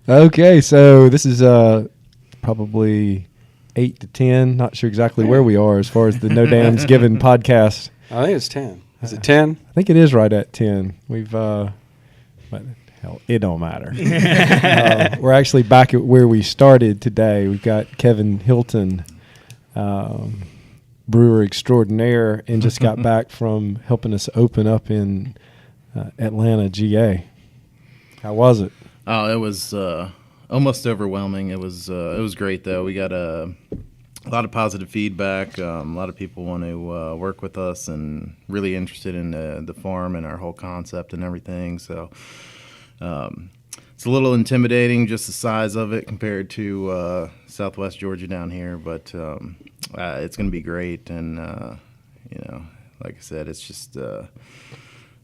Okay, so this is probably 8 to 10. Not sure exactly where we are as far as the No Damns Given podcast. I think it's 10. Is it 10? I think it is right at 10. We've, but hell, it don't matter. We're actually back at where we started today. We've got Kevin Hilton, brewer extraordinaire, and just got back from helping us open up in Atlanta, GA. How was it? Oh, it was almost overwhelming. It was great though. We got a lot of positive feedback. A lot of people want to work with us and really interested in the farm and our whole concept and everything. So it's a little intimidating, just the size of it compared to Southwest Georgia down here. But it's going to be great. And like I said, it's just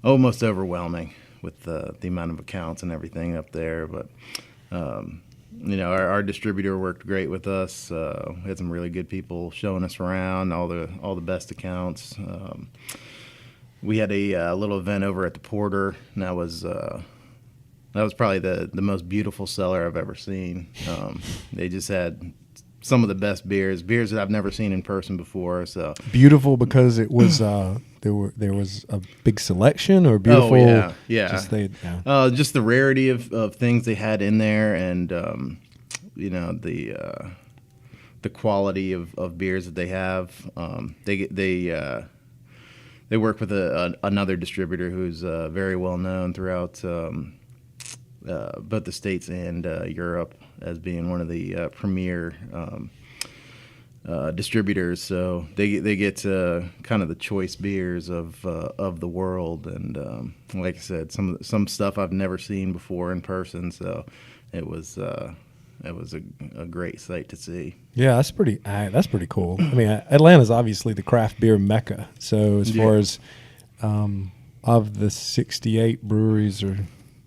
almost overwhelming with the amount of accounts and everything up there. But our distributor worked great with us. We had some really good people showing us around all the best accounts. We had a little event over at the Porter, and that was probably the most beautiful cellar I've ever seen. They just had some of the best beers that I've never seen in person before. So beautiful because it was there was a big selection, or beautiful. Oh yeah. Just the rarity of things they had in there, and the quality of beers that they have. They work with another distributor who's very well known throughout both the States and Europe as being one of the premier distributors. So they get kind of the choice beers of the world, and like I said, some stuff I've never seen before in person. So it was a great sight to see. Yeah, that's pretty cool. I mean, Atlanta's obviously the craft beer mecca. So as far as of the 68 breweries or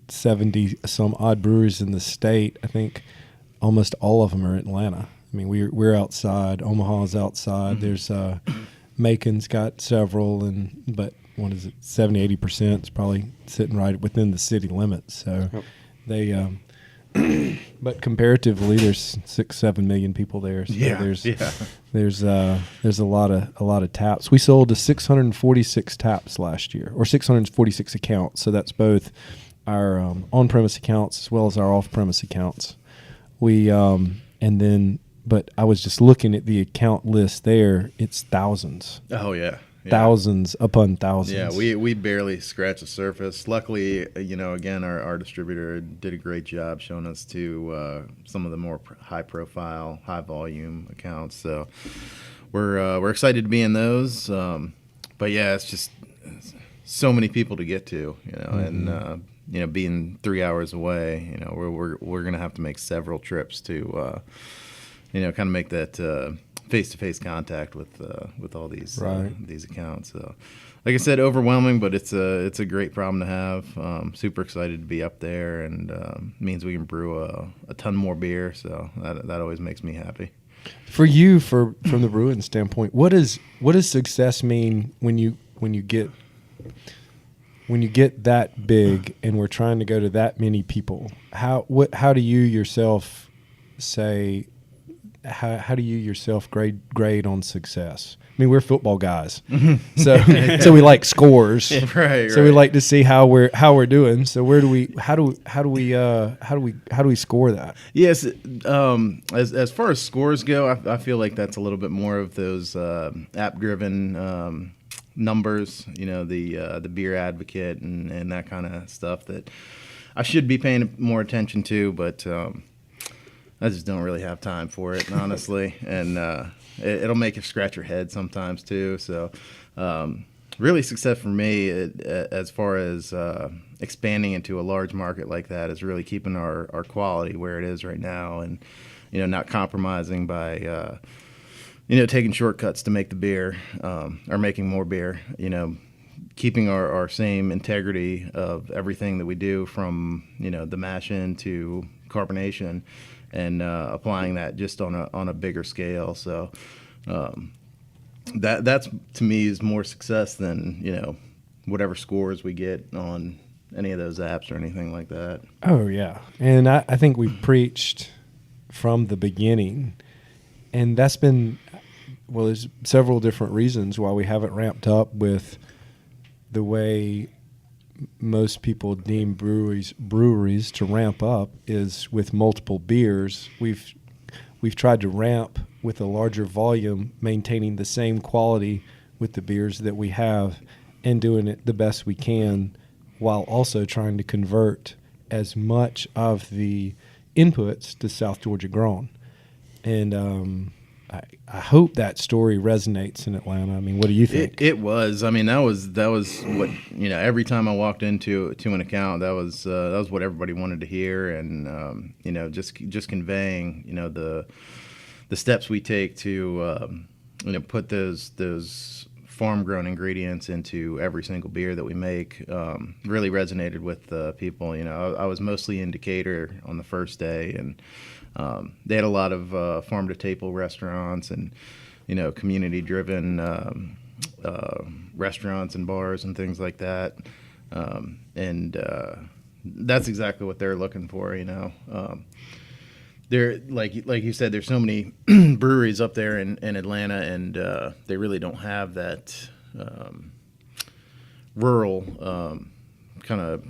70 some odd breweries in the state, I think almost all of them are in Atlanta. I mean, we're outside. Omaha's outside. Mm-hmm. There's Macon's got several, but what is it? 70-80% is probably sitting right within the city limits. So they. But comparatively, there's 6-7 million people there. So there's a lot of taps. We sold to 646 taps last year, or 646 accounts. So that's both our on-premise accounts as well as our off-premise accounts. But I was just looking at the account list there. It's thousands. Oh yeah. Thousands upon thousands. Yeah, we barely scratched the surface. Luckily, again, our distributor did a great job showing us to some of the more high-profile, high-volume accounts. So we're excited to be in those. But yeah, it's just so many people to get to, mm-hmm. And being 3 hours away, we're gonna have to make several trips to, kind of make that. Face-to-face contact with all these these accounts. So, like I said, overwhelming, but it's a great problem to have. Super excited to be up there, and means we can brew a ton more beer. So that always makes me happy. For you, from the brewing standpoint, what does success mean when you get that big and we're trying to go to that many people? How do you yourself say? How do you yourself grade on success? I mean, we're football guys, so we like scores, right? So we like to see how we're doing. So how do we score that? Yes, as far as scores go, I feel like that's a little bit more of those app-driven numbers. The Beer Advocate and that kind of stuff that I should be paying more attention to, but. I just don't really have time for it, honestly, and it'll make you scratch your head sometimes too. So, really, success for me, as far as expanding into a large market like that, is really keeping our quality where it is right now, and not compromising by taking shortcuts to make the beer or making more beer. Keeping our same integrity of everything that we do, from the mash in to carbonation. And applying that just on a bigger scale. So that's to me is more success than whatever scores we get on any of those apps or anything like that. Oh yeah, and I think we preached from the beginning, and that's been there's several different reasons why we haven't ramped up with the way most people deem breweries to ramp up is with multiple beers. We've tried to ramp with a larger volume, maintaining the same quality with the beers that we have and doing it the best we can, while also trying to convert as much of the inputs to South Georgia grown. And I hope that story resonates in Atlanta. I mean, what do you think? It was. I mean, that was what, every time I walked into an account, that was what everybody wanted to hear, and just conveying the steps we take to put those farm grown ingredients into every single beer that we make really resonated with people. I was mostly in Decatur on the first day, and they had a lot of farm to table restaurants and community driven restaurants and bars and things like that, and that's exactly what they're looking for. There, like you said, there's so many breweries up there in Atlanta, and they really don't have that rural kind of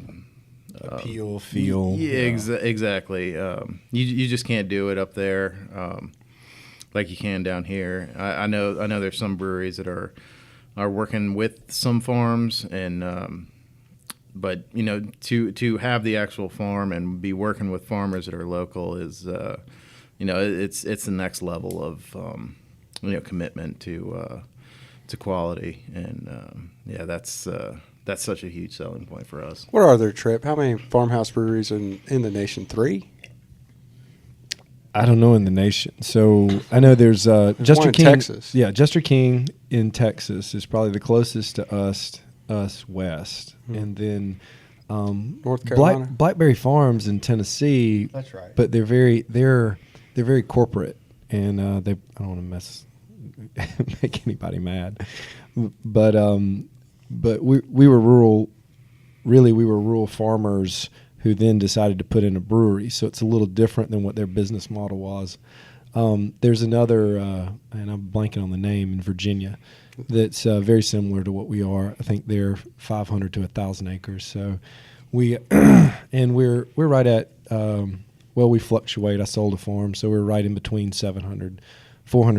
feel. Yeah, exactly. You just can't do it up there like you can down here. I know there's some breweries that are working with some farms, and but to have the actual farm and be working with farmers that are local is it's the next level of commitment to quality, and that's such a huge selling point for us. What are their Trip? How many farmhouse breweries in the nation? 3? I don't know in the nation. So I know there's Jester one in King. Texas. Yeah, Jester King in Texas is probably the closest to us west, and then North Carolina, Blackberry Farms in Tennessee. That's right. But they're very corporate, and I don't want to make anybody mad, but we were rural. Really, we were rural farmers who then decided to put in a brewery. So it's a little different than what their business model was. There's another, and I'm blanking on the name, in Virginia, that's very similar to what we are. I think they're 500 to 1,000 acres. So we're right at, we fluctuate. I sold a farm, so we're right in between 400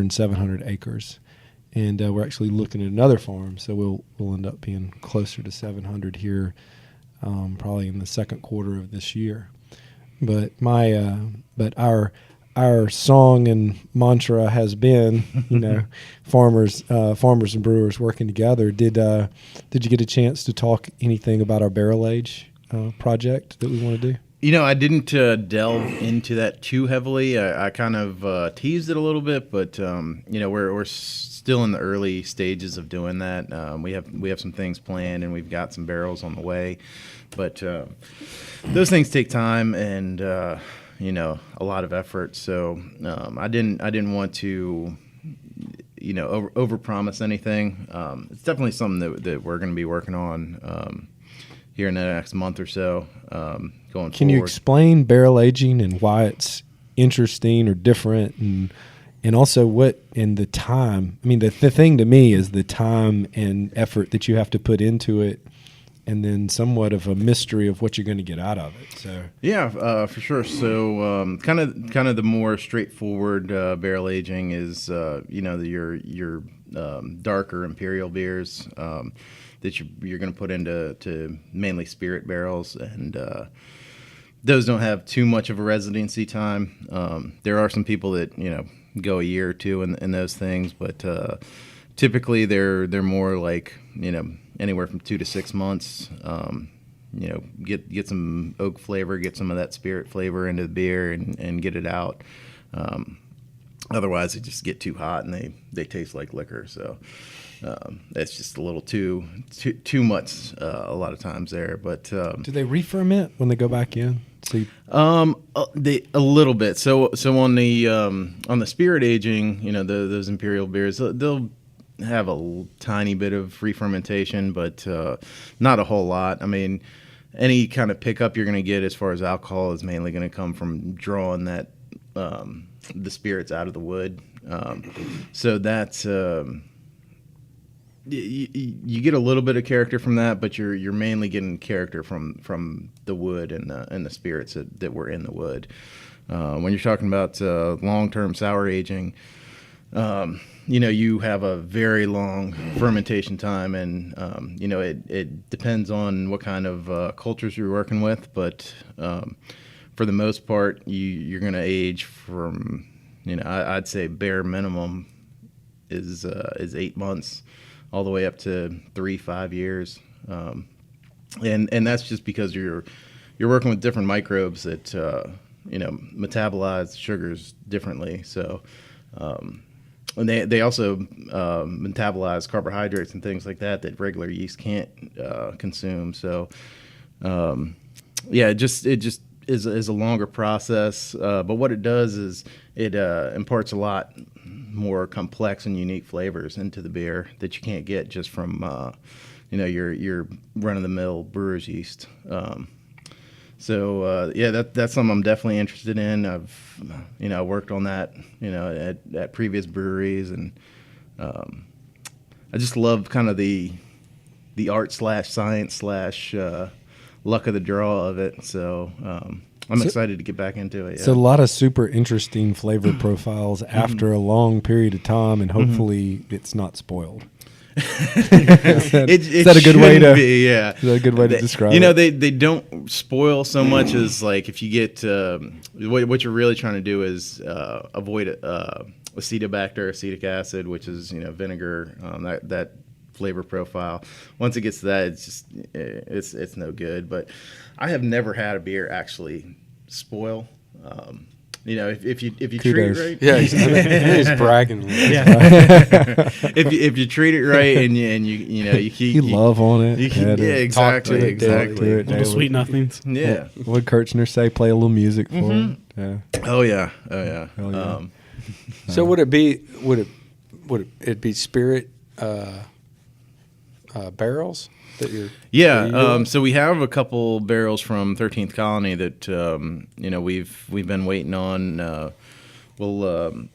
and 700 acres. And we're actually looking at another farm, so we'll end up being closer to 700 here, probably in the second quarter of this year. But our song and mantra has been, farmers and brewers working together. Did you get a chance to talk anything about our barrel age project that we want to do? I didn't delve into that too heavily. I kind of teased it a little bit, but we're still in the early stages of doing that. We have some things planned, and we've got some barrels on the way, but those things take time and a lot of effort. So I didn't want to overpromise anything. It's definitely something that we're going to be working on here in the next month or so. Going forward. Can you explain barrel aging and why it's interesting or different, and also what in the time? I mean, the thing to me is the time and effort that you have to put into it, and then somewhat of a mystery of what you're going to get out of it. So yeah, for sure. So kind of the more straightforward barrel aging is your darker imperial beers that you're going to put into mainly spirit barrels, and those don't have too much of a residency time. There are some people that go a year or two in those things, but typically they're more like anywhere from 2 to 6 months. Get some oak flavor, get some of that spirit flavor into the beer, and get it out. Otherwise, they just get too hot and they taste like liquor. So that's just a little too much a lot of times there. But do they re-ferment when they go back in? They a little bit. So on the spirit aging, those imperial beers, they'll have a tiny bit of re-fermentation, but not a whole lot. I mean, any kind of pickup you're going to get as far as alcohol is mainly going to come from drawing that the spirits out of the wood. So that's you get a little bit of character from that, but you're mainly getting character from the wood and the spirits that were in the wood. When you're talking about long-term sour aging, you have a very long fermentation time, and it depends on what kind of cultures you're working with, but for the most part, you're going to age from, I'd say bare minimum is 8 months, all the way up to 3-5 years, and that's just because you're working with different microbes that metabolize sugars differently. So, and they also metabolize carbohydrates and things like that regular yeast can't consume. So, it just is a longer process. But what it does is it imparts a lot more complex and unique flavors into the beer that you can't get just from your run-of-the-mill brewer's yeast. That's something I'm definitely interested in. I've worked on that at previous breweries, and I just love kind of the art / science / luck of the draw of it. So I'm excited to get back into it. Yeah. So a lot of super interesting flavor profiles after a long period of time, and hopefully it's not spoiled. Is that a good way to? Yeah. Is that a good way to describe it? They don't spoil so much as like if you get what you're really trying to do is avoid acetobacter, acetic acid, which is vinegar, that flavor profile. Once it gets to that, it's just it's no good. But I have never had a beer actually spoil. If you treat it right, yeah, he's bragging. Yeah. if you treat it right and you keep you love on it. Exactly. Little sweet nothings. Yeah. What Kirchner say? Play a little music for it. Yeah. Oh yeah. Hell yeah. So would it be spirit barrels that you're? Yeah. So we have a couple barrels from 13th Colony that we've been waiting on. We'll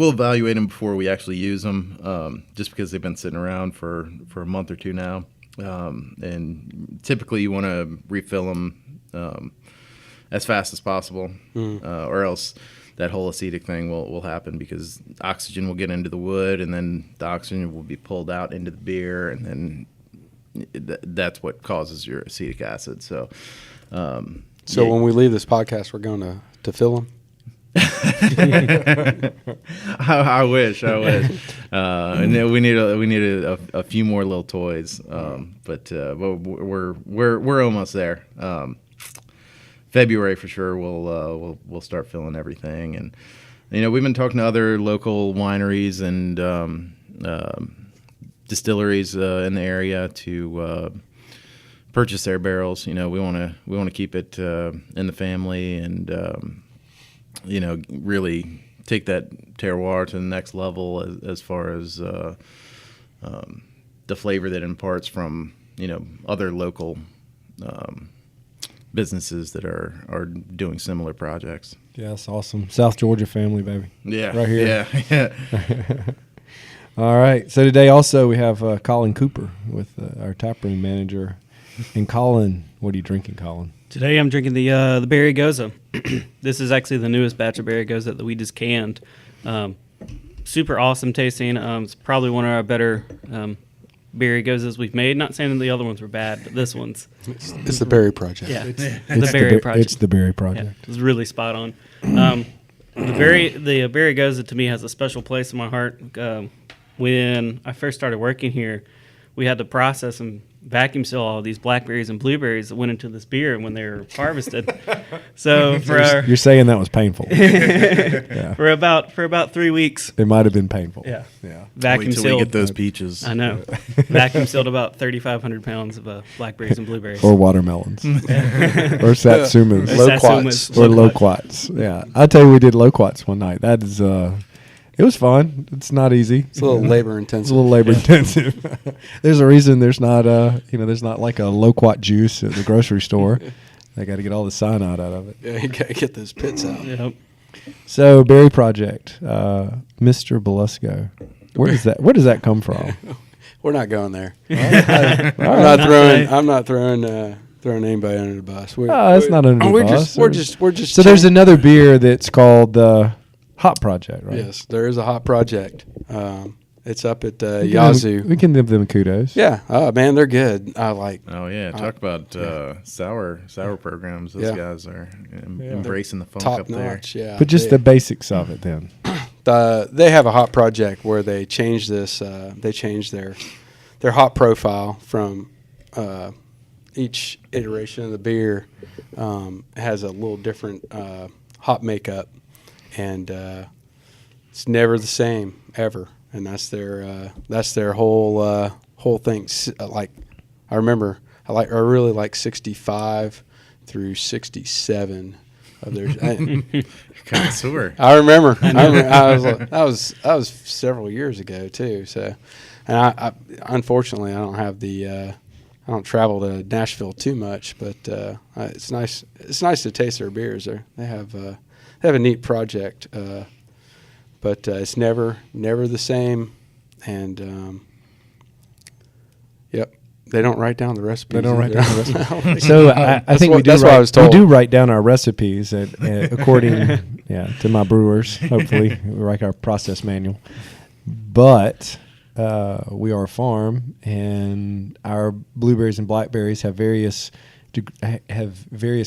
evaluate them before we actually use them, just because they've been sitting around for a month or two now. And typically you want to refill them as fast as possible, or else that whole acetic thing will happen, because oxygen will get into the wood, and then the oxygen will be pulled out into the beer, and then that's what causes your acetic acid. So, when we leave this podcast, we're going to fill them. I wish. And then we need a few more little toys, but we're almost there. February for sure. We'll start filling everything, and we've been talking to other local wineries and distilleries in the area to purchase their barrels. We want to keep it in the family, and really take that terroir to the next level as far as the flavor that imparts from other local businesses that are doing similar projects. Yeah, that's awesome. South Georgia family, baby. Yeah. Right here. Yeah. All right. So today also we have Collin Cooper with our taproom manager. And Collin, what are you drinking, Collin? Today I'm drinking the Berry Goza. This is actually the newest batch of Berry Goza that we just canned. Super awesome tasting. It's probably one of our better Berry Gozas we've made. Not saying that the other ones were bad, but this one's... It's the Berry Project. Yeah, It's the Berry Project. It's the Berry Project. Yeah, it's really spot on. The Berry Goza to me has a special place in my heart. When I first started working here, we had to process and vacuum seal all these blackberries and blueberries that went into this beer when they were harvested. So You're saying that was painful. Yeah. For about 3 weeks. It might have been painful. Yeah. Yeah. Vacuum Wait till sealed. we get those peaches. I know. Vacuum sealed about 3,500 pounds of blackberries and blueberries. Or watermelons. Or satsumas. Satsumas. Or loquats. Yeah. I'll tell you, we did loquats one night. That is It was fun. It's not easy. It's a little labor It's intensive. a little labor intensive. There's a reason there's not there's not like a loquat juice at the grocery store. They got to get all the cyanide out of it. Yeah, you got to get those pits out. Yep. So Berry Project, Mr. Belusco. Where does that come from? We're not going there. All I'm not throwing anybody under the bus. That's not under the bus. We're just. So there's another beer that's called the Hop Project, right? Yes, there is a hot project. It's up at We Yazoo. can give them kudos. Yeah, man, they're good. I like. Oh yeah, talk about sour programs. Those Yeah. guys are embracing the funk Top up there. notch. Yeah, But just the basics of it then. they have a hot project where they change this. They change their hot profile from each iteration of the beer has a little different hop makeup, and it's never the same ever. And that's their whole thing. Like I remember, I really like 65 through 67 of their. Connoisseur. I remember. That was several years ago too. So, and I unfortunately I don't have I don't travel to Nashville too much, but it's nice. It's nice to taste their beers. They have a neat project, but it's never the same. And yep, they don't write down the recipes. They don't write down the recipes. So I think that's what I was told. We do write down our recipes according to my brewers. Hopefully, we write our process manual. But we are a farm, and our blueberries and blackberries have various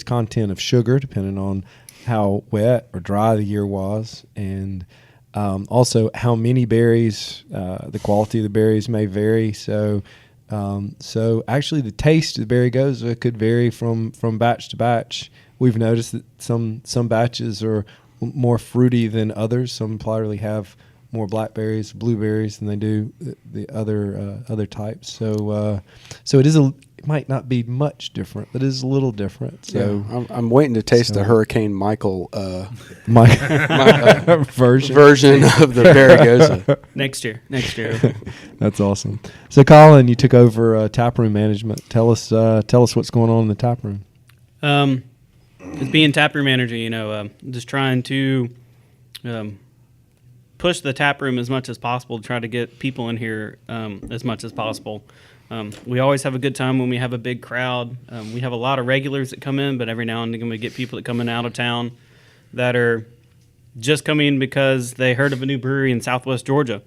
content of sugar depending on how wet or dry the year was, and also how many berries. The quality of the berries may vary. So actually, the taste of the Berry Goza could vary from batch to batch. We've noticed that some batches are more fruity than others. Some probably have more blackberries, blueberries than they do the other types. So it might not be much different, but it is a little different. So yeah, I'm waiting to taste the Hurricane Michael my version of the Berry Goza. Next year. That's awesome. So Collin, you took over taproom management. Tell us what's going on in the taproom. As being taproom manager, just trying to push the taproom as much as possible to try to get people in here as much as possible. We always have a good time when we have a big crowd. We have a lot of regulars that come in, but every now and then we get people that come in out of town that are just coming because they heard of a new brewery in Southwest Georgia.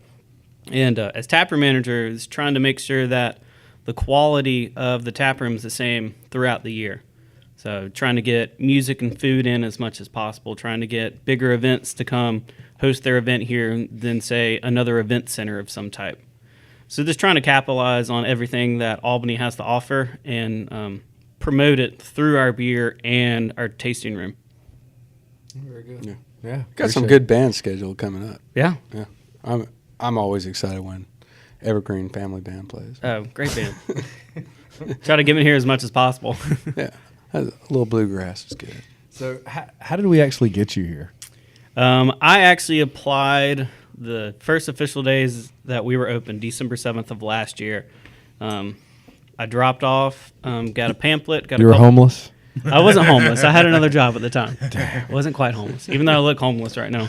And as taproom manager, is trying to make sure that the quality of the taproom is the same throughout the year. So trying to get music and food in as much as possible, trying to get bigger events to come host their event here than, say, another event center of some type. So just trying to capitalize on everything that Albany has to offer and promote it through our beer and our tasting room. Very good. Yeah. Got some good bands scheduled coming up. Yeah. Yeah. I'm always excited when Evergreen Family Band plays. Oh, great band. Try to get in here as much as possible. Yeah. A little bluegrass is good. So how did we actually get you here? I actually applied the first official days that we were open, December 7th of last year. I dropped off, got a pamphlet. You were homeless? I wasn't homeless. I had another job at the time. I wasn't quite homeless, even though I look homeless right now.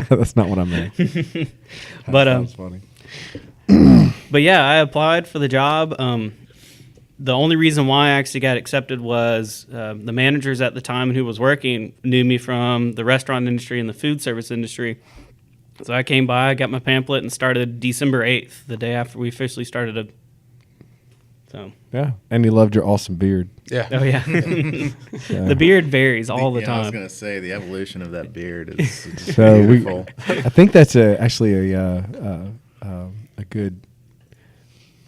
That's not what I meant. But sounds funny. But yeah, I applied for the job. The only reason why I actually got accepted was the managers at the time who was working knew me from the restaurant industry and the food service industry. So I came by, got my pamphlet, and started December 8th, the day after we officially started. Yeah, and he loved your awesome beard. Yeah. Oh, yeah. The beard varies all the time. I was going to say, the evolution of that beard is So beautiful. I think that's actually a good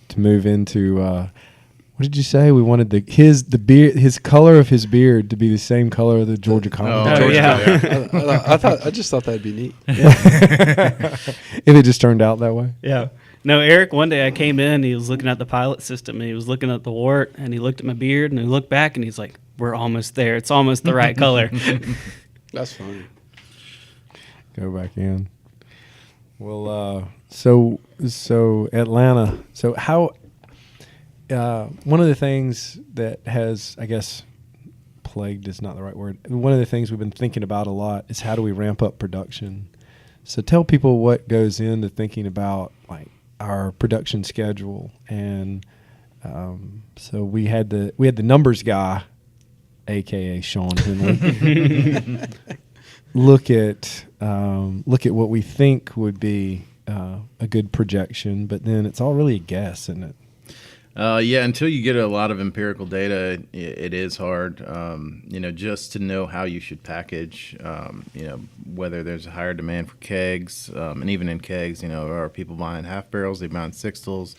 to move into. What did you say? We wanted his color of his beard to be the same color of the Georgia Common. Oh, yeah. I just thought that'd be neat. If it just turned out that way. Yeah. No, Eric, one day I came in, he was looking at the pilot system, and he was looking at the wart, and he looked at my beard, and he looked back, and he's like, we're almost there. It's almost the right color. That's funny. Go back in. Well, so Atlanta. So how? One of the things that has, I guess, plagued is not the right word. One of the things we've been thinking about a lot is how do we ramp up production. So tell people what goes into thinking about like our production schedule. And so we had the numbers guy, aka Sean Henley, look at what we think would be a good projection, but then it's all really a guess, isn't it? Yeah, until you get a lot of empirical data, it is hard, just to know how you should package, whether there's a higher demand for kegs, and even in kegs, are people buying half barrels, they buying sixtels,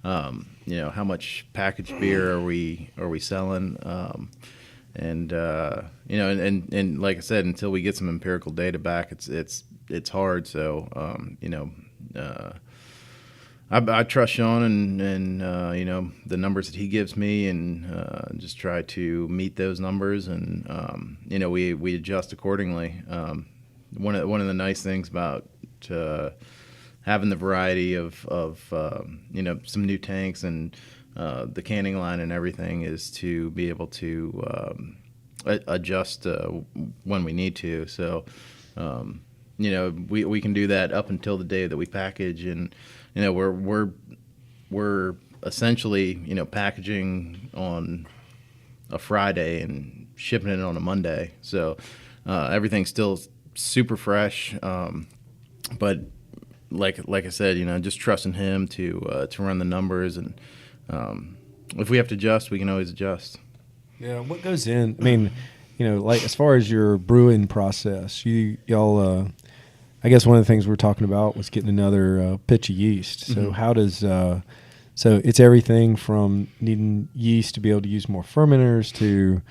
how much packaged beer are we selling, and like I said, until we get some empirical data back, it's hard. So, I trust Sean and the numbers that he gives me, and just try to meet those numbers, and we adjust accordingly. One of the nice things about having the variety of some new tanks and the canning line and everything is to be able to adjust when we need to. So we can do that up until the day that we package, and we're essentially packaging on a Friday and shipping it on a Monday. So everything's still super fresh, but like I said, just trusting him to run the numbers, and if we have to adjust, we can always adjust. Yeah, what goes in? I mean, like as far as your brewing process, y'all. I guess one of the things we're talking about was getting another pitch of yeast. So Mm-hmm. how does so it's everything from needing yeast to be able to use more fermenters to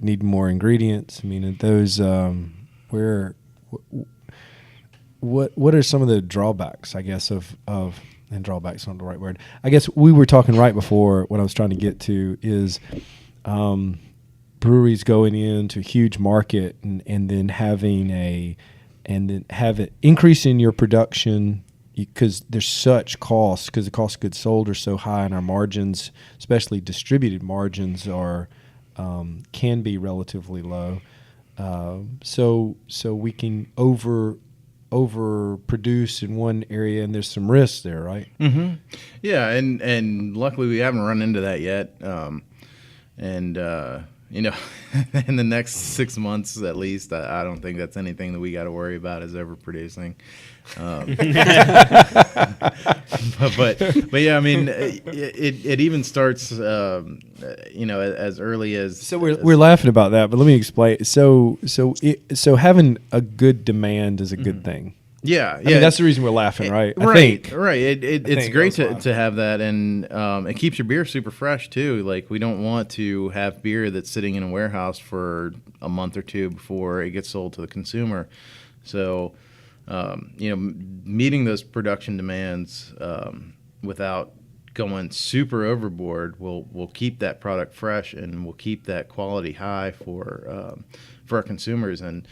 need more ingredients. I mean, those what are some of the drawbacks? I guess of and drawbacks aren't the right word. I guess we were talking right before. What I was trying to get to is breweries going into a huge market and then have it increase in your production because there's such costs, because the cost of goods sold are so high, and our margins, especially distributed margins, are can be relatively low. So we can overproduce in one area, and there's some risks there, right? Mm-hmm. Yeah, and luckily we haven't run into that yet. In the next 6 months at least, I don't think that's anything that we got to worry about is overproducing. But yeah, I mean, it even starts, as early as. So we're laughing about that, but let me explain. So having a good demand is a good thing. Yeah, I mean, that's the reason we're laughing, right? I think. Right. It's great to have that, and it keeps your beer super fresh too. Like, we don't want to have beer that's sitting in a warehouse for a month or two before it gets sold to the consumer. So, meeting those production demands without going super overboard will keep that product fresh, and will keep that quality high for our consumers. And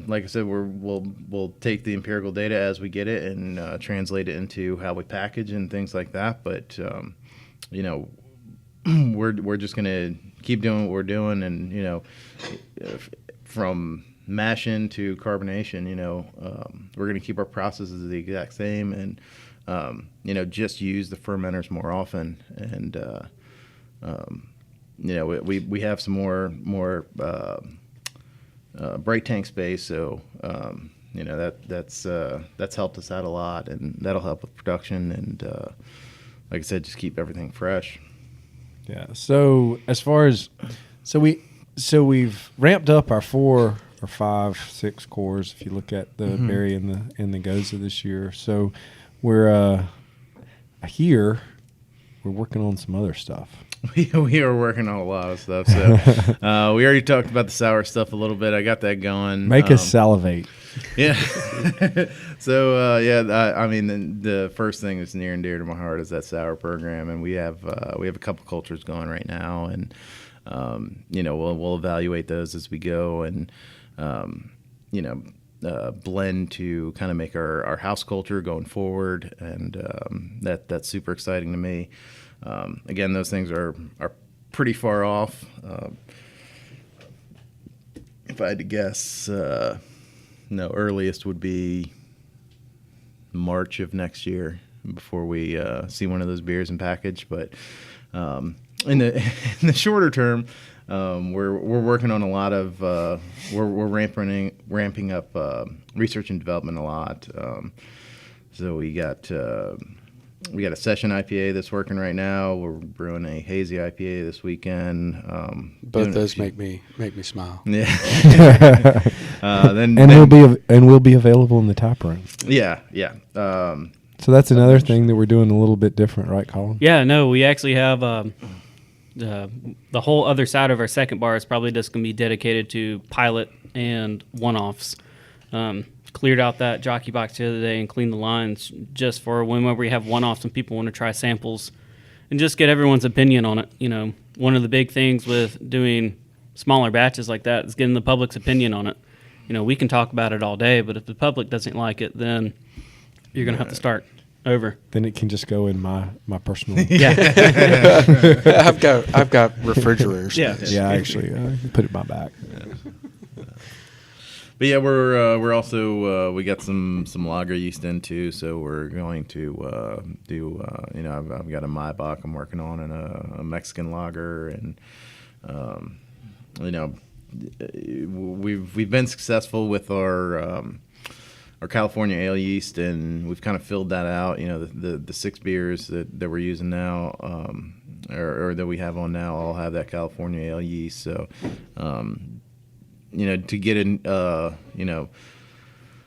like I said, we'll take the empirical data as we get it and translate it into how we package and things like that. But we're just gonna keep doing what we're doing, and from mashing to carbonation, we're gonna keep our processes the exact same, and just use the fermenters more often, and we have some more bright tank space, so that's helped us out a lot, and that'll help with production, and like I said, just keep everything fresh. Yeah. So as far as we've ramped up our 4 or 5, 6 cores. If you look at the berry and the goza this year, so we're here. We're working on some other stuff. We are working on a lot of stuff. So we already talked about the sour stuff a little bit. I got that going. Make us salivate. Yeah. So I mean, the first thing that's near and dear to my heart is that sour program, and we have a couple cultures going right now, and we'll evaluate those as we go, and blend to kind of make our house culture going forward, and that's super exciting to me. Again, those things are pretty far off. If I had to guess, earliest would be March of next year before we see one of those beers in package. But in the shorter term, we're working on a lot of we're ramping up research and development a lot. So we got a session IPA that's working right now. We're brewing a hazy IPA this weekend. Both those make me smile. Yeah. We'll be available in the tap room. Yeah. So that's another thing that we're doing a little bit different, right, Collin? Yeah, no, we actually have the whole other side of our second bar is probably just going to be dedicated to pilot and one-offs. Cleared out that jockey box the other day and cleaned the lines just for whenever we have one-offs and people want to try samples and just get everyone's opinion on it. You know, one of the big things with doing smaller batches like that is getting the public's opinion on it. You know, we can talk about it all day, but if the public doesn't like it, then you're going to have to start over. Then it can just go in my personal. Yeah. I've got refrigerator space. Yeah, actually, put it in my back. But yeah, we're also we got some lager yeast in too, so we're going to do I've got a Maibach I'm working on and a Mexican lager, and we've been successful with our California ale yeast, and we've kind of filled that out. You know, the 6 beers that we're using now, or that we have on now, all have that California ale yeast. So, to get in, a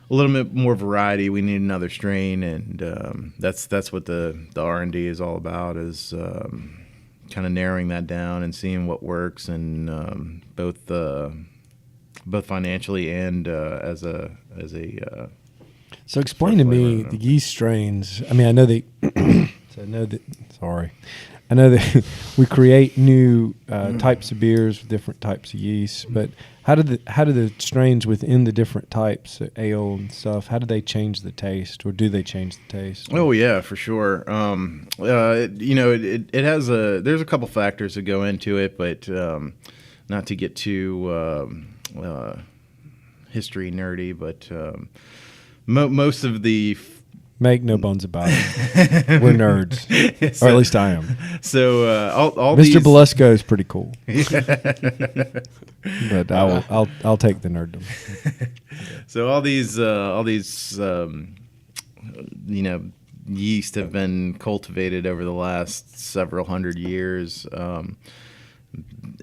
little bit more variety, we need another strain, and that's what the R&D is all about, is kind of narrowing that down and seeing what works, and both financially and as a So explain to me the yeast strains. I mean, I know that we create new types of beers with different types of yeast, but how do the strains within the different types of ale and stuff, how do they change the taste, or do they change the taste? Oh yeah, for sure. It has there's a couple factors that go into it, but not to get too history nerdy, but most of the make no bones about it, we're nerds, or at least I am. So all Mr. Belusco is pretty cool, but I'll take the nerddom. So all these yeast have been cultivated over the last several hundred years.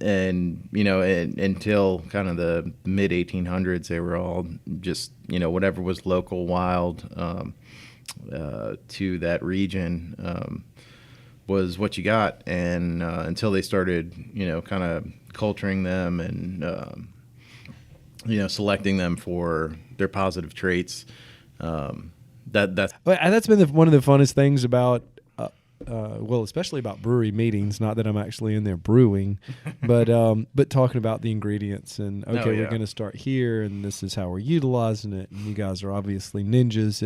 And until kind of the mid 1800s, they were all just whatever was local, wild to that region was what you got. And until they started kind of culturing them and selecting them for their positive traits, that's been one of the funnest things about. Especially about brewery meetings. Not that I'm actually in there brewing, but talking about the ingredients and we're going to start here, and this is how we're utilizing it. And you guys are obviously ninjas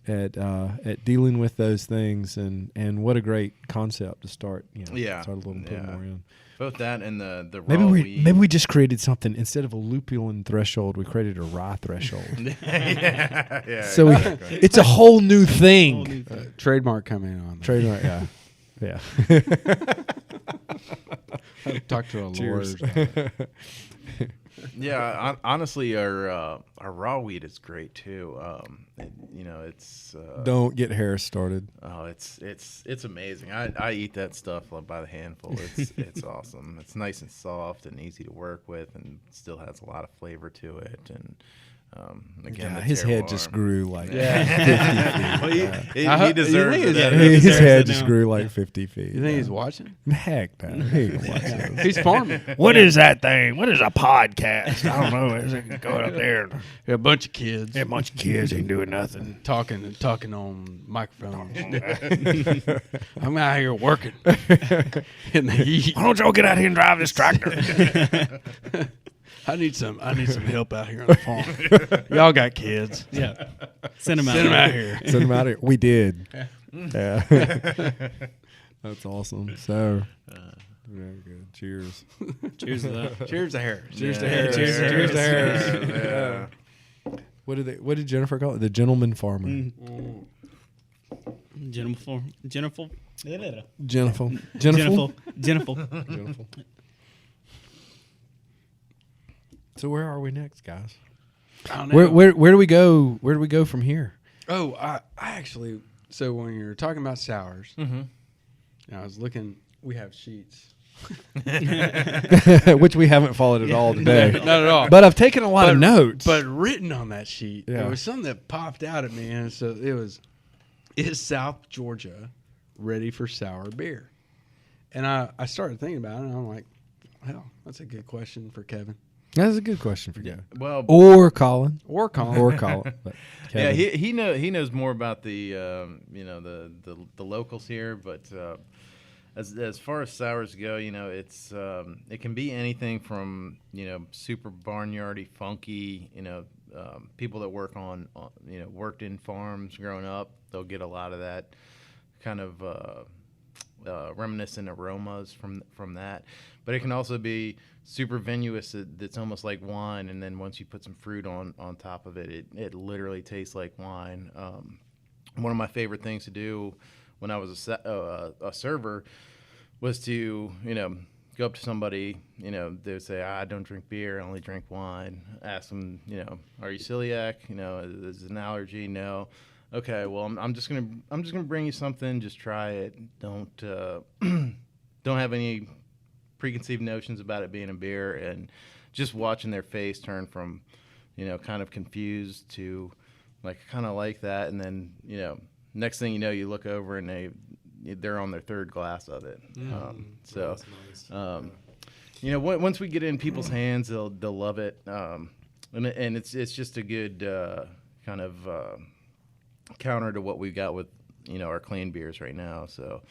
at dealing with those things, and what a great concept to start. Start a little bit more in. Both that and the raw wheat. Maybe we just created something instead of a lupulin threshold. We created a rye threshold. So it's a whole new thing. Trademark coming on. Trademark, yeah. Talk to a lawyer. Yeah, honestly, our raw wheat is great too. It's don't get Harris started. Oh, it's amazing. I eat that stuff by the handful. It's awesome. It's nice and soft and easy to work with, and still has a lot of flavor to it. And again, his head just grew like 50 feet. Well, he deserves it. His head just grew like 50 feet. You think he's watching? Heck no. He ain't watching. He's farming. What is that thing? What is a podcast? I don't know. Is it going up there? A bunch of kids. A bunch of kids ain't doing nothing. Talking on microphones. I'm out here working in the heat. Why don't y'all get out here and drive this tractor? I need some help out here on the farm. Y'all got kids. Yeah. Send them out. Send them out here. Send them out here. We did. Yeah. That's awesome. So, very good. Cheers. Cheers to that. Cheers to Harris. Cheers to Harris. Cheers to Harris. What did Jennifer call it? The gentleman farmer. Jennifer. Jennifer. Jennifer. So where are we next, guys? I don't know. Where do we go? Where do we go from here? Oh, I actually. So when you're talking about sours, I was looking. We have sheets. Which we haven't followed at all today. Not at all. But I've taken a lot of notes. But written on that sheet, Yeah. there was something that popped out at me, and so it was, is South Georgia ready for sour beer? And I started thinking about it, and I'm like, well, that's a good question for Kevin. That's a good question for Kevin. Well, Or Collin. Or Colin. Or Collin. But yeah, Kevin. he knows more about the the locals here, but as far as sours go, it's it can be anything from super barnyardy, funky, people that work on worked in farms growing up, they'll get a lot of that kind of reminiscent aromas from that. But it can also be super vinous that's almost like wine, and then once you put some fruit on top of it, it literally tastes like wine. One of my favorite things to do when I was a server was to go up to somebody, they would say, I don't drink beer, I only drink wine. Ask them, are you celiac? Is it an allergy? No. Okay, well, I'm just gonna bring you something. Just try it. Don't don't have any preconceived notions about it being a beer, and just watching their face turn from kind of confused to kind of like that, and then next thing you know, you look over and they're on their third glass of it. That's nice. Once we get it in people's hands, they'll love it, and it's just a good kind of counter to what we've got with our clean beers right now. So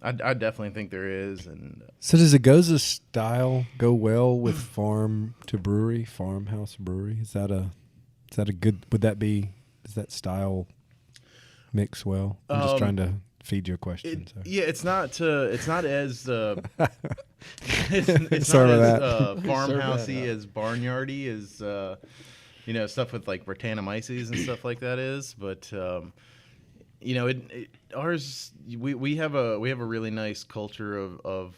I definitely think there is. And So does the Goza style go well with farm to brewery, farmhouse brewery? Is that a good? Does that style mix well? I'm just trying to feed you a question. Yeah, it's not as it's not Sorry as farmhousey as barnyardy as stuff with like Britannomyces and stuff like that is, but ours we have a really nice culture of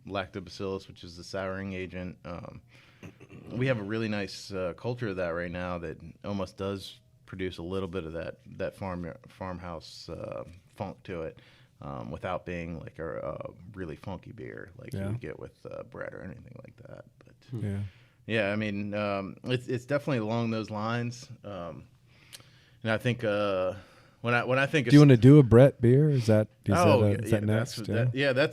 lactobacillus, which is the souring agent. We have a really nice culture of that right now that almost does produce a little bit of that farmhouse funk to it, without being like a really funky beer like you would get with bread or anything like that. But yeah, I mean, it's definitely along those lines, and I think when I think, do you want to do a Brett beer? Is that next?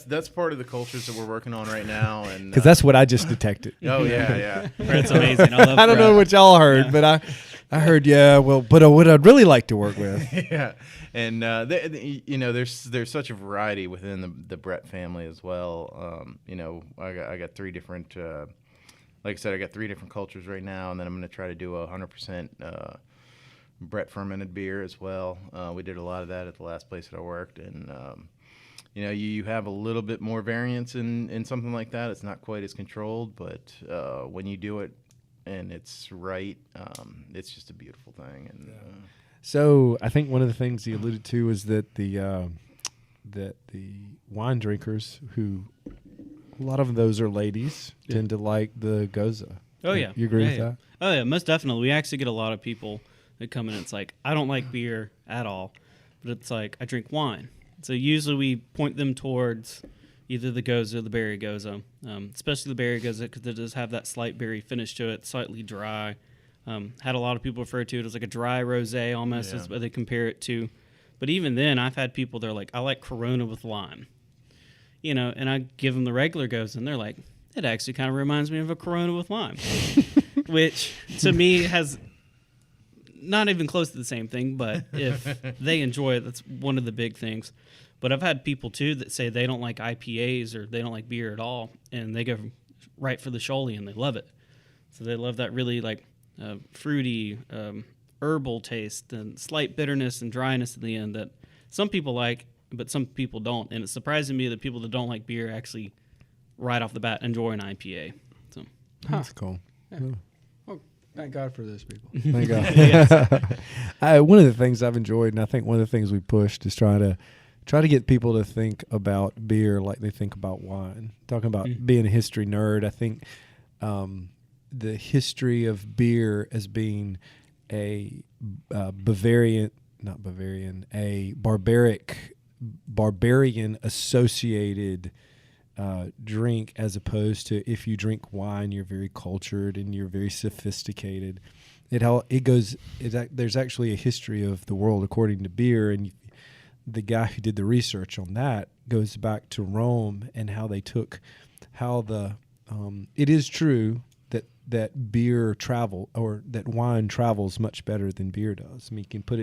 That's part of the cultures that we're working on right now, and because that's what I just detected. Oh yeah. Brett's amazing. I love I don't know what y'all heard, but I heard but what I'd really like to work with. Yeah, and there's such a variety within the Brett family as well. I got three different. Like I said, I got three different cultures right now, and then I'm going to try to do 100% Brett fermented beer as well. We did a lot of that at the last place that I worked, and you have a little bit more variance in something like that. It's not quite as controlled, but when you do it and it's right, it's just a beautiful thing. And so I think one of the things he alluded to is that the wine drinkers, who a lot of those are ladies, tend to like the Goza. Oh yeah, you agree with that? Oh yeah, most definitely. We actually get a lot of people that come in and it's like, I don't like beer at all, but it's like, I drink wine. So usually we point them towards either the Goza or the berry Goza, especially the berry Goza because it does have that slight berry finish to it, slightly dry. Had a lot of people refer to it as like a dry rosé almost, as what they compare it to. But even then, I've had people, they're like, I like Corona with lime. And I give them the regular Goza, and they're like, it actually kind of reminds me of a Corona with lime, which to me has not even close to the same thing, but if they enjoy it, that's one of the big things. But I've had people, too, that say they don't like IPAs or they don't like beer at all, and they go, right for the Sholey, and they love it. So they love that really like fruity, herbal taste and slight bitterness and dryness at the end that some people like, but some people don't. And it's surprising me that people that don't like beer actually right off the bat enjoy an IPA. So That's cool. Yeah. Well, thank God for those people. Thank God. One of the things I've enjoyed, and I think one of the things we pushed, is try to get people to think about beer like they think about wine. Talking about being a history nerd, I think the history of beer as being a barbarian associated drink, as opposed to if you drink wine, you're very cultured and you're very sophisticated. There's actually a history of the world according to beer, and the guy who did the research on that goes back to Rome and how they took it is true that beer that wine travels much better than beer does. I mean, you can put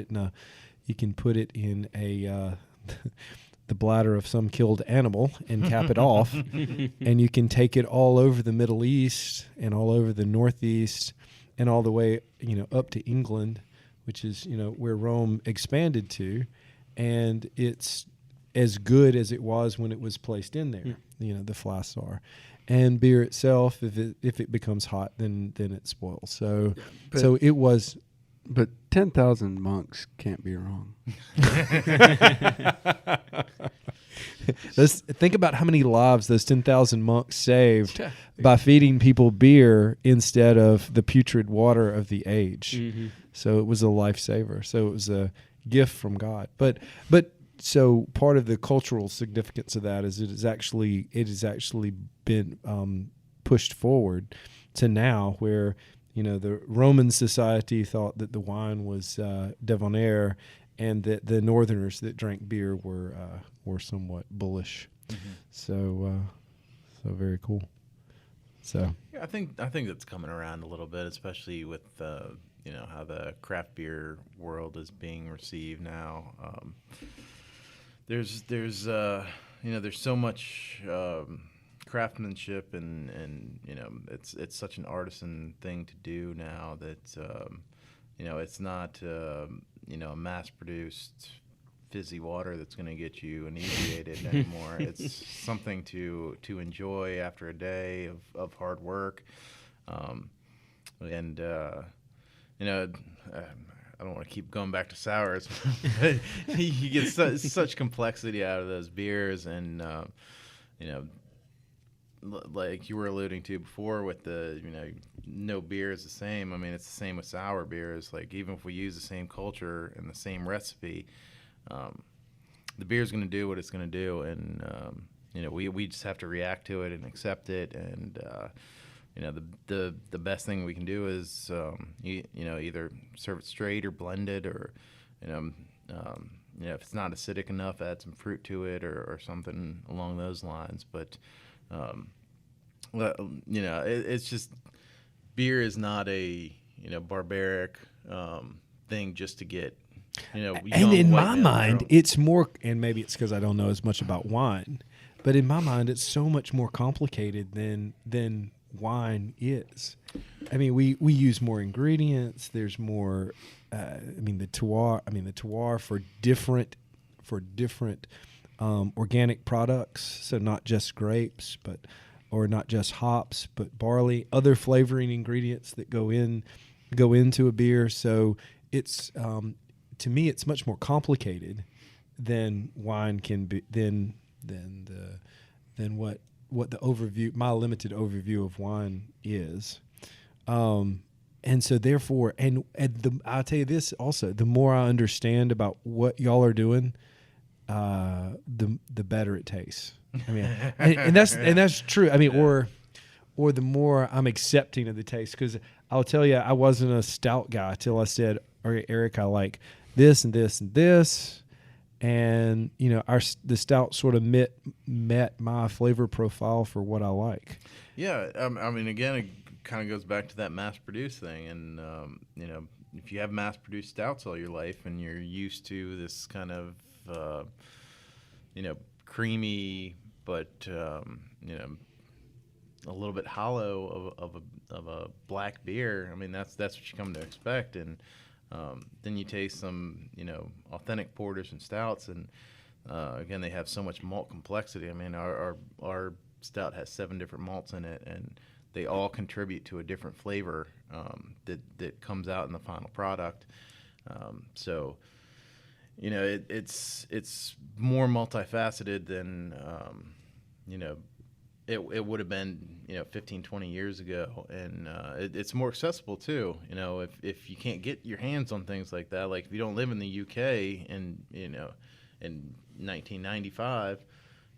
it in a the bladder of some killed animal and cap it off, and you can take it all over the Middle East and all over the Northeast and all the way up to England, which is where Rome expanded to, and it's as good as it was when it was placed in there. The flasks are. And beer itself, if it becomes hot, then it spoils. So it was. But 10,000 monks can't be wrong. Think about how many lives those 10,000 monks saved by feeding people beer instead of the putrid water of the age. Mm-hmm. So it was a lifesaver. So it was a gift from God. But so part of the cultural significance of that is it has actually been pushed forward to now, where the Roman society thought that the wine was debonair, and that the Northerners that drank beer were somewhat bullish. Mm-hmm. So very cool. So yeah, I think that's coming around a little bit, especially with how the craft beer world is being received now. There's so much craftsmanship and it's such an artisan thing to do now that it's not a mass-produced fizzy water that's going to get you inebriated anymore. It's something to enjoy after a day of hard work, I don't want to keep going back to sours, but you get such complexity out of those beers, and like you were alluding to before with the no beer is the same. I mean, it's the same with sour beers. Like, even if we use the same culture and the same recipe, the beer is going to do what it's going to do, and we just have to react to it and accept it. And the best thing we can do is either serve it straight or blend it, or if it's not acidic enough, add some fruit to it or something along those lines. But it's just, beer is not a barbaric thing just to get and in my mind it's more, and maybe it's because I don't know as much about wine, but in my mind it's so much more complicated than wine is. I mean, we use more ingredients. There's more. The terroir for different organic products. So not just grapes, or not just hops, but barley, other flavoring ingredients that go into a beer. So it's to me, it's much more complicated than wine can be. Than what the overview, my limited overview of wine is. And so therefore, I'll tell you this also, the more I understand about what y'all are doing, the better it tastes. I mean, and that's true. I mean, or the more I'm accepting of the taste, because I'll tell you, I wasn't a stout guy till I said, "Okay, Eric, I like this and this and this." And the stout sort of met my flavor profile for what I like. Yeah, I mean, again, it kind of goes back to that mass-produced thing. And if you have mass-produced stouts all your life, and you're used to this kind of creamy but a little bit hollow of a black beer. I mean, that's what you come to expect. And then you taste some, authentic porters and stouts, and again, they have so much malt complexity. I mean, our stout has 7 different malts in it, and they all contribute to a different flavor that comes out in the final product. So, it's more multifaceted than it would have been 15, 20 years ago, and it's more accessible too. If you can't get your hands on things like that, like if you don't live in the UK and in 1995,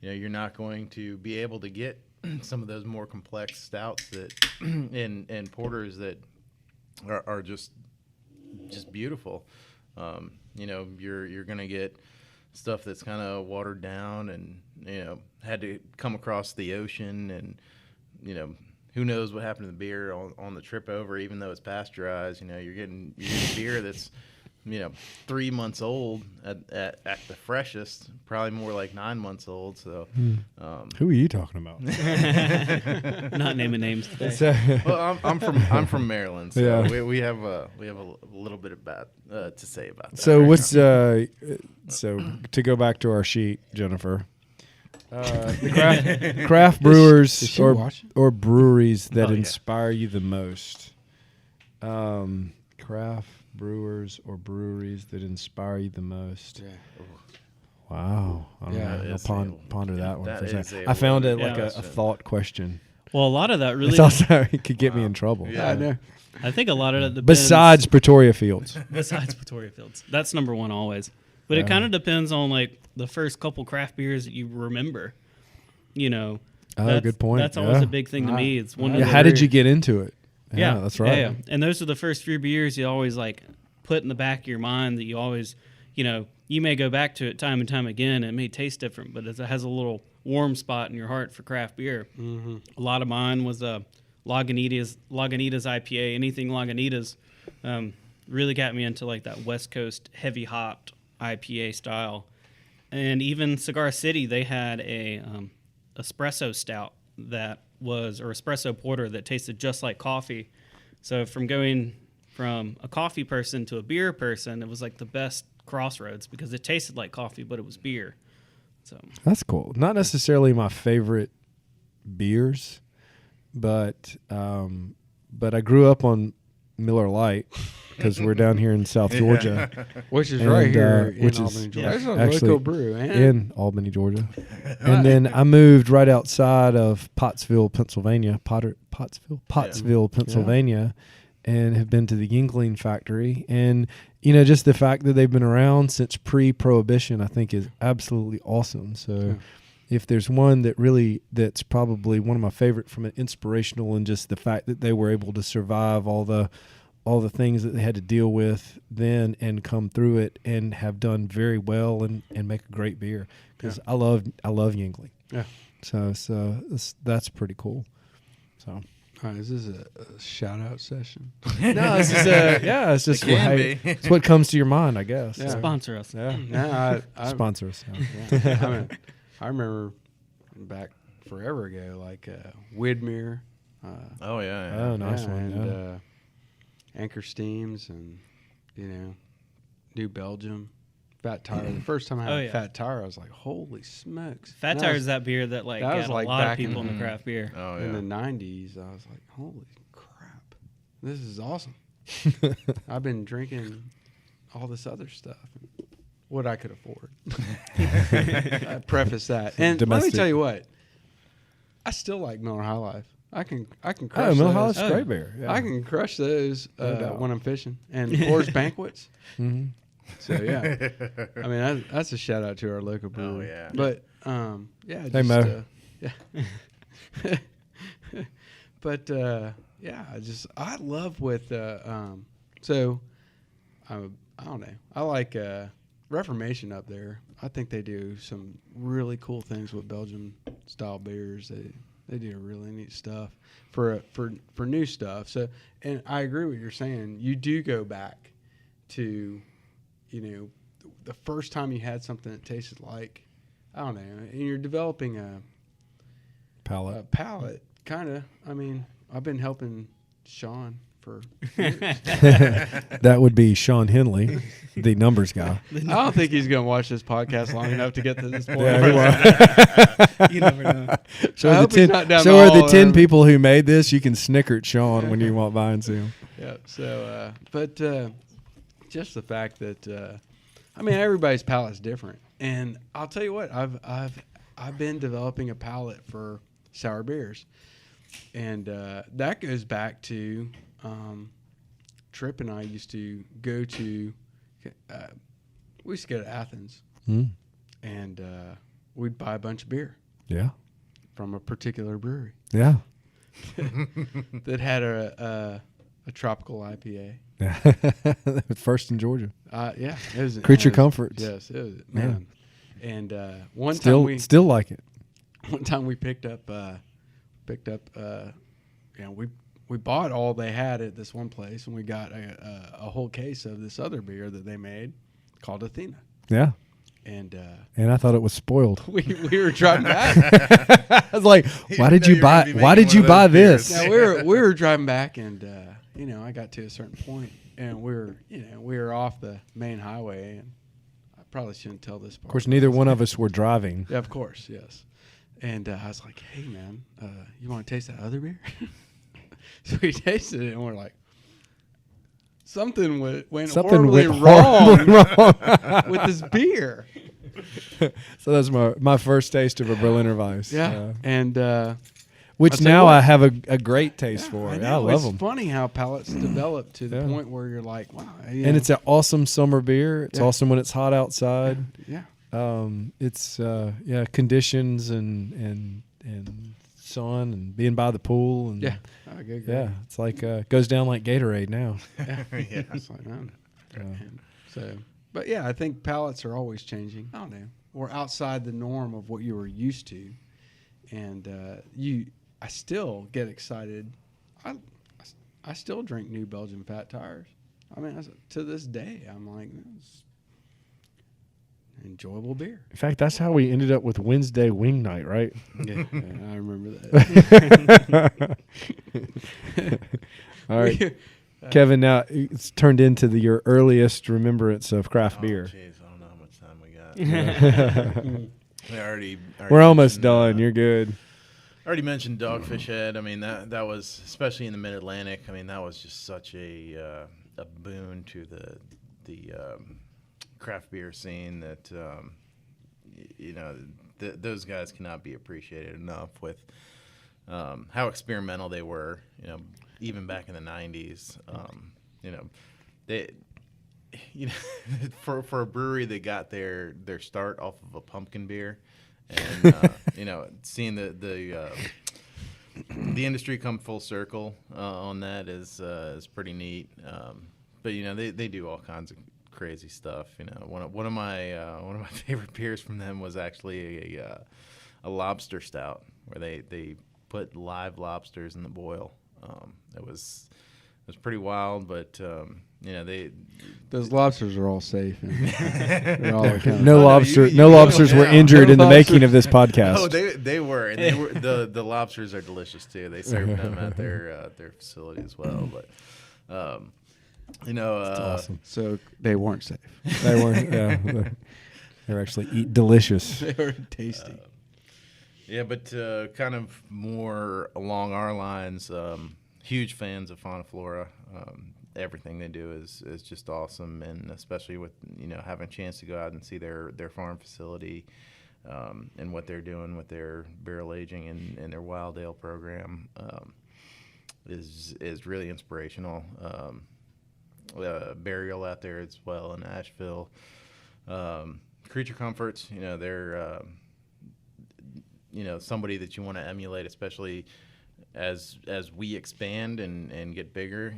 you're not going to be able to get some of those more complex stouts that and porters that are just beautiful. You're gonna get stuff that's kind of watered down and had to come across the ocean, and who knows what happened to the beer on the trip over, even though it's pasteurized. You're getting beer that's 3 months old at the freshest, probably more like 9 months old. So, who are you talking about? Not naming names today. Well, I'm from Maryland, so Yeah. we have a little bit about to say about that. So what's so to go back to our sheet, Jennifer? The craft brewers Is she or watching? breweries that Oh, yeah. inspire you the most. Craft brewers or breweries that inspire you the most. Yeah. Wow. I don't Yeah, know. it's I'll a- ponder that one that for a is second. a I found it loaded like a question. thought question. Well, a lot of that really, It's also it could get me in trouble. Yeah. I know. I think a lot of it depends. Besides Pretoria Fields. Besides Pretoria Fields, that's number one always. But it Yeah. kind of depends on like the first couple craft beers that you remember. Oh, That's- good point. That's always Yeah. a big thing to me. It's one of Yeah, the how did very- you get into it? Yeah, that's right. Yeah. And those are the first few beers you always like put in the back of your mind that you always, you may go back to it time and time again. It may taste different, but it has a little warm spot in your heart for craft beer. Mm-hmm. A lot of mine was Lagunitas IPA. Anything Lagunitas really got me into like that West Coast heavy hopped IPA style. And even Cigar City, they had a espresso stout or espresso porter that tasted just like coffee. So from going from a coffee person to a beer person, it was like the best crossroads because it tasted like coffee, but it was beer. So That's cool. Not necessarily my favorite beers, but I grew up on Miller Lite because we're down here in South Georgia, Which is And, right here which in is Albany, Georgia. There's a actually local brew, man. in Albany, Georgia. And then I moved right outside of Pottsville, Pennsylvania, Pottsville, Pennsylvania, and have been to the Yingling factory. And just the fact that they've been around since pre-prohibition, I think, is absolutely awesome. So if there's one that's probably one of my favorite from an inspirational, and just the fact that they were able to survive all the things that they had to deal with then and come through it and have done very well and make a great beer, because I love Yingling. Yeah. So that's pretty cool. So All right, is this a shout-out session? no, it's just it's just It can hey, be. it's what comes to your mind, I guess. Yeah. So, sponsor us. yeah. No, Sponsor us. I remember back forever ago, like Widmer. Oh yeah. Oh, nice one. And Yeah. Anchor Steams and, New Belgium. Fat Tire. The first time I had Fat Tire, I was like, holy smokes. Fat And Tire is that beer that like that was got like a lot of back people in- in the craft beer. Oh in yeah. the 90s. I was like, holy crap. This is awesome. I've been drinking all this other stuff. What I could afford. I preface that. And let me Domestic. tell you what. I still like Miller High Life. I can crush Oh, Miller High those. Life's great beer. Yeah. I can crush those doubt. when I'm fishing. And Coors Banquets. Mhm. So, yeah. I mean, that's a shout out to our local brewery. yeah. But, Hey, just, Mo. yeah. But, I love with, so, I don't know. I like Reformation up there. I think they do some really cool things with Belgian style beers. They do really neat stuff for new stuff. So, and I agree with what you're saying. You do go back to, the first time you had something that tasted like, I don't know, and you're developing a Palate. palate kind of. I mean, I've been helping Sean for years. That would be Sean Henley, the numbers guy. I don't think he's going to watch this podcast long enough to get to this point. You never know. So I are hope the he's 10, not down so the are hall the 10 there. people who made this, you can snicker at Sean when you walk by and see him. Yeah. So, but just the fact that I mean, everybody's palate's different, and I'll tell you what, I've been developing a palate for sour beers, and that goes back to Tripp and I used to go to. We used to go to Athens, and we'd buy a bunch of beer Yeah. from a particular brewery Yeah. that had a tropical IPA. First in Georgia. Yeah, it was Creature it was- Comforts. Yes, it was, man. And one time Still, we still like it. picked up, we bought all they had at this one place, and we got a whole case of this other beer that they made called Athena. Yeah. And And I thought it was spoiled. we were driving back. I was like, why did know you you were buy? gonna be Why making did you one of buy those beers. this? Now we were driving back, and I got to a certain point, and we were off the main highway, and I probably shouldn't tell this part. Of course, neither one of us were driving. Yeah, of course, yes. And I was like, "Hey, man, you want to taste that other beer?" So we tasted it, and we're like, "Something went horribly wrong with this beer." So that's my first taste of a Berliner Weiss. Yeah, and which I'll tell you now what. I have a great taste for. I know, love it's them. funny how palates develop to the Yeah. point where you're like, "Wow!" And it's an awesome summer beer. It's Yeah. awesome when it's hot outside. yeah. It's conditions and sun and being by the pool and Yeah. Oh, good, yeah, it's like goes down like Gatorade now. Yeah. It's like, man. And so, but yeah, I think palates are always changing. I don't know. We're outside the norm of what you were used to, and I still get excited. I still drink New Belgian Fat Tires. I mean, to this day, I'm like, it's enjoyable beer. In fact, that's how we ended up with Wednesday Wing Night, right? Yeah, I remember that. All right, Kevin. Now it's turned into your earliest remembrance of craft beer. Jeez, I don't know how much time we got. I already We're almost mentioned, done. You're good. I already mentioned Dogfish Head. I mean, that was, especially in the Mid-Atlantic, I mean, that was just such a boon to the craft beer scene that, those guys cannot be appreciated enough with how experimental they were, even back in the 90s. For a brewery that got their start off of a pumpkin beer, and seeing the industry come full circle on that is pretty neat. But they do all kinds of crazy stuff. One of my favorite beers from them was actually a lobster stout where they put live lobsters in the boil. It was pretty wild, but Those lobsters are all safe. They're all accounted. No lobsters were injured No in the making lobsters. of this podcast. Oh, they were, and they were the lobsters are delicious too. They serve them at their facility as well. But That's awesome. So they weren't safe. They weren't. Yeah, they're actually delicious. They were tasty. yeah, but kind of more along our lines. Huge fans of Fauna Flora. Everything they do is just awesome, and especially with having a chance to go out and see their farm facility and what they're doing with their barrel aging and their wild ale program is really inspirational. Burial out there as well in Asheville. Creature Comforts, they're somebody that you want to emulate, especially as we expand and get bigger.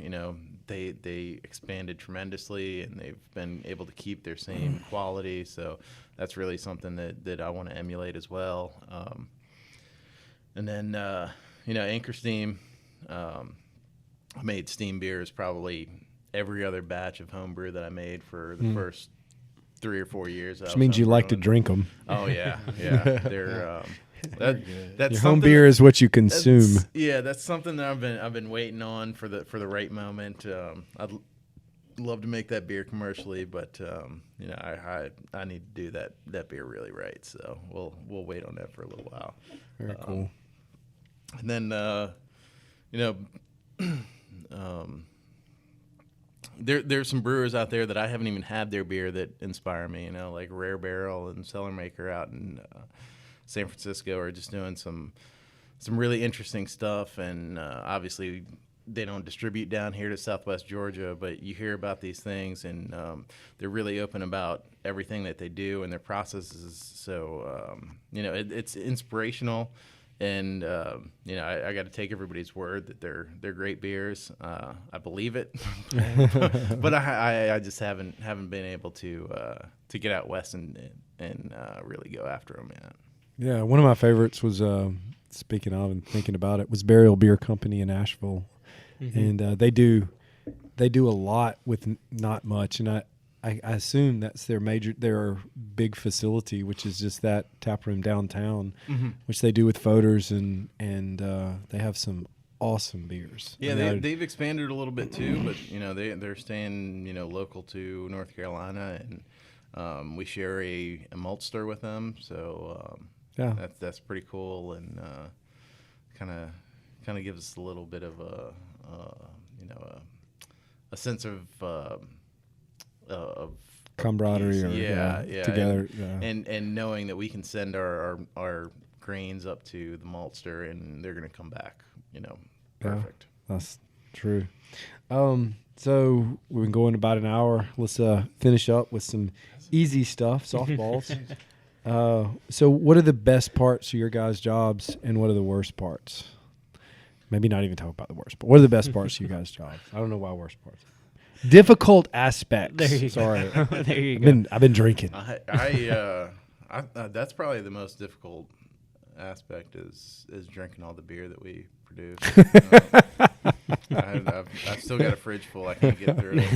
They expanded tremendously, and they've been able to keep their same quality. So that's really something that I want to emulate as well. And then Anchor Steam. I made steam beers probably every other batch of homebrew that I made for the first 3 or 4 years. Which means you like to drink them. Oh yeah. They're That's Your home something beer is what you consume. That's something that I've been waiting on for the right moment. I'd love to make that beer commercially, but I need to do that beer really right. So we'll wait on that for a little while. Very cool. And then there's some brewers out there that I haven't even had their beer that inspire me. Like Rare Barrel and Cellar Maker out in San Francisco are just doing some really interesting stuff. And obviously they don't distribute down here to Southwest Georgia, but you hear about these things, and they're really open about everything that they do and their processes. So it's inspirational. And I got to take everybody's word that they're great beers. I believe it, but I just haven't been able to get out west and really go after them yet. Yeah, one of my favorites was speaking of and thinking about it was Burial Beer Company in Asheville, and they do a lot with not much, and I assume that's their big facility, which is just that tap room downtown, which they do with voters, and they have some awesome beers. Yeah, they've expanded a little bit too, but they're staying local to North Carolina, and we share a malt store with them, so that's pretty cool, and kind of gives us a little bit of a sense of camaraderie, together, and knowing that we can send our grains up to the maltster and they're going to come back, perfect. Yeah, that's true. So we've been going about an hour. Let's finish up with some easy stuff, softballs. So what are the best parts of your guys' jobs, and what are the worst parts? Maybe not even talk about the worst, but what are the best parts of you guys' jobs? I don't know why worst parts. Difficult aspects. There you Sorry. go. There you go. I've been drinking. I that's probably the most difficult aspect is drinking all the beer that we produce. I've still got a fridge full. I can't get through it.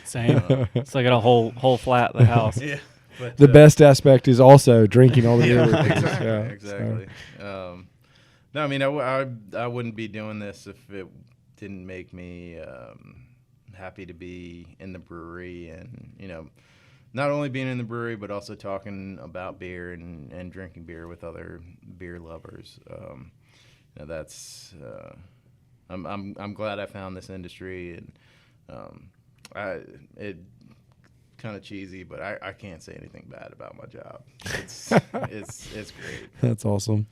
Same. It's like a whole flat at the house. Yeah. But, the best aspect is also drinking all the beer. Exactly. No, I mean, I wouldn't be doing this if it didn't make me happy to be in the brewery, and not only being in the brewery but also talking about beer and drinking beer with other beer lovers. That's I'm glad I found this industry, and it kind of cheesy, but I can't say anything bad about my job. It's great. That's awesome.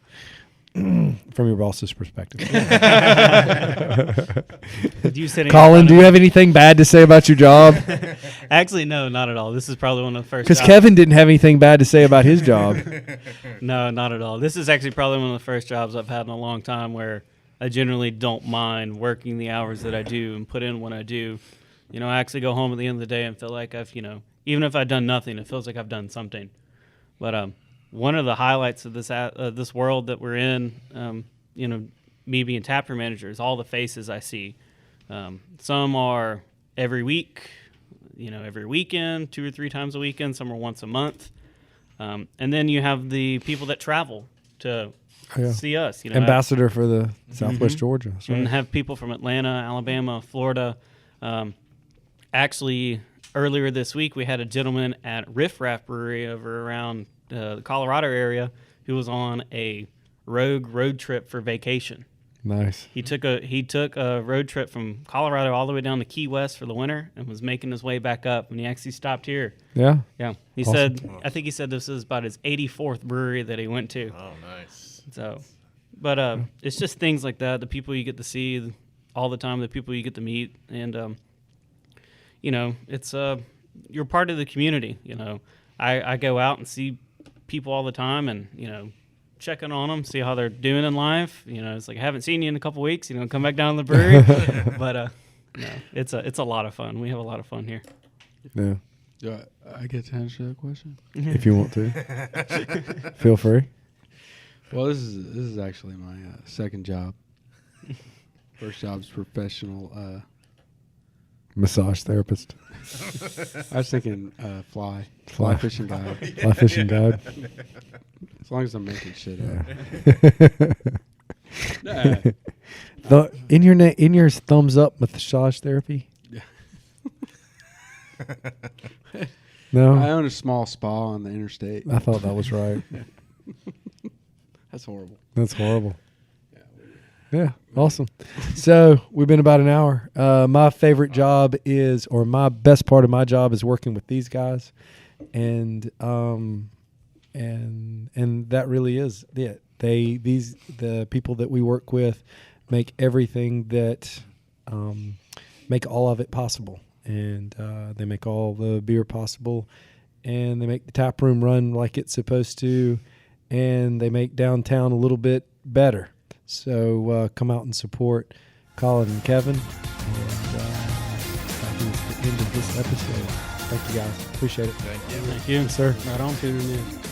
From your boss's perspective. Collin, do you have anything bad to say about your job? Actually, no, not at all. This is probably one of the first. Because Kevin didn't have anything bad to say about his job. No, not at all. This is actually probably one of the first jobs I've had in a long time where I generally don't mind working the hours that I do and put in when I do. I actually go home at the end of the day and feel like I've, even if I've done nothing, it feels like I've done something. But one of the highlights of this world that we're in, me being taproom manager, is all the faces I see. Some are every week, every weekend, 2 or 3 times a weekend. Some are once a month. And then you have the people that travel to see us. Ambassador for the Southwest Georgia. Right. And have people from Atlanta, Alabama, Florida. Actually, earlier this week, we had a gentleman at Riff Raff Brewery over around the Colorado area who was on a road trip for vacation. Nice. He took a road trip from Colorado all the way down to Key West for the winter and was making his way back up, and he actually stopped here. Yeah. He said, I think he said this is about his 84th brewery that he went to. Oh, nice. So, but it's just things like that, the people you get to see all the time, the people you get to meet, and it's you're part of the community. I go out and see people all the time, and checking on them, see how they're doing in life. It's like I haven't seen you in a couple weeks. Come back down to the brewery. But it's a lot of fun. We have a lot of fun here. Yeah. Do I get to answer that question? If you want to, feel free. Well, this is actually my second job. First job's professional Massage therapist. I was thinking fly fishing guide. Fly fishing guide. As long as I'm making shit up. Yeah. Nah. In your thumbs up massage therapy? No? I own a small spa on the interstate. I thought that was right. That's horrible. That's horrible. Yeah, awesome. So we've been about an hour. My favorite job is, or my best part of my job is working with these guys, and that really is it. The people that we work with make everything that make all of it possible, and they make all the beer possible, and they make the tap room run like it's supposed to, and they make downtown a little bit better. So come out and support Collin and Kevin. And I think it's the end of this episode. Thank you guys. Appreciate it. Thank you. Thank you. Yes, sir. Right on. Tuning in.